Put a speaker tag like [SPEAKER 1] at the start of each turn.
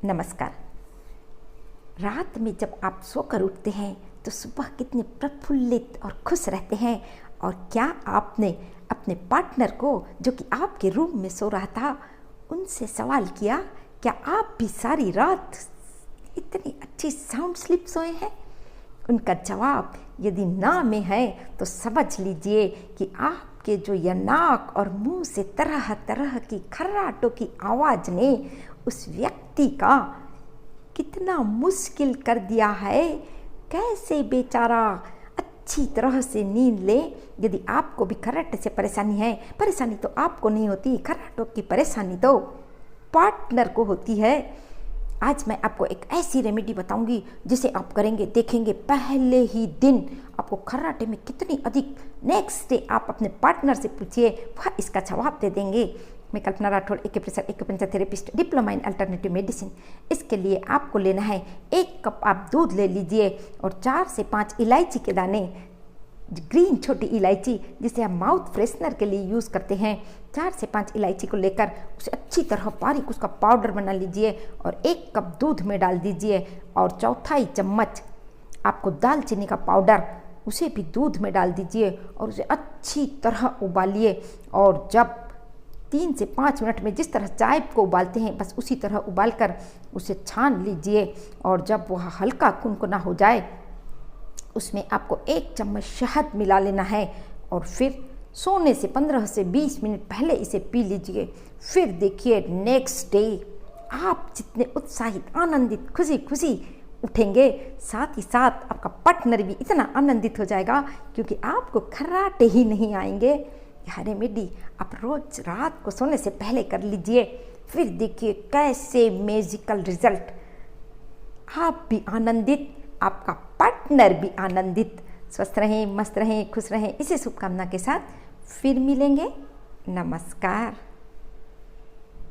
[SPEAKER 1] नमस्कार। रात में जब आप सोकर उठते हैं तो सुबह कितने प्रफुल्लित और खुश रहते हैं। और क्या आपने अपने पार्टनर को, जो कि आपके रूम में सो रहा था, उनसे सवाल किया, क्या आप भी सारी रात इतनी अच्छी साउंड स्लीप सोए हैं? उनका जवाब यदि ना में है तो समझ लीजिए कि आपके जो यह नाक और मुंह से तरह तरह की खर्राटों की आवाज़ ने उस व्यक्ति का कितना मुश्किल कर दिया है। कैसे बेचारा अच्छी तरह से नींद ले। यदि आपको भी खर्राटे से परेशानी तो आपको नहीं होती, खर्राटों की परेशानी तो पार्टनर को होती है। आज मैं आपको एक ऐसी रेमेडी बताऊंगी जिसे आप करेंगे, देखेंगे पहले ही दिन आपको खर्राटे में कितनी अधिक। नेक्स्ट डे आप अपने पार्टनर से पूछिए, वह इसका जवाब दे देंगे। मैं Kalpana Rathore, acupressure acupuncture therapist, diploma in alternative medicine. इसके लिए आपको लेना है 1 कप आप दूध ले लीजिए और 4 से 5 इलायची के दाने, ग्रीन छोटी इलायची जिसे हम माउथ फ्रेशनर के लिए यूज़ करते हैं। 4 से 5 इलायची को लेकर उसे अच्छी तरह बारीक उसका पाउडर बना लीजिए और 1 कप दूध में डाल दीजिए। और 1/4 चम्मच आपको दालचीनी का पाउडर, उसे भी दूध में डाल दीजिए और उसे अच्छी तरह उबालिए। और जब 3 से 5 मिनट में जिस तरह चाय को उबालते हैं, बस उसी तरह उबालकर उसे छान लीजिए। और जब वह हल्का कुनकुना हो जाए, उसमें आपको 1 चम्मच शहद मिला लेना है और फिर सोने से 15 से 20 मिनट पहले इसे पी लीजिए। फिर देखिए नेक्स्ट डे आप जितने उत्साहित, आनंदित, खुशी खुशी उठेंगे, साथ ही साथ आपका पार्टनर भी इतना आनंदित हो जाएगा क्योंकि आपको खर्राटे ही नहीं आएंगे। यह रेमेडी आप रोज रात को सोने से पहले कर लीजिए। फिर देखिए कैसे मैजिकल रिजल्ट। आप भी आनंदित, आपका पार्टनर भी आनंदित। स्वस्थ रहें, मस्त रहें, खुश रहें, इसी शुभकामना के साथ फिर मिलेंगे। नमस्कार।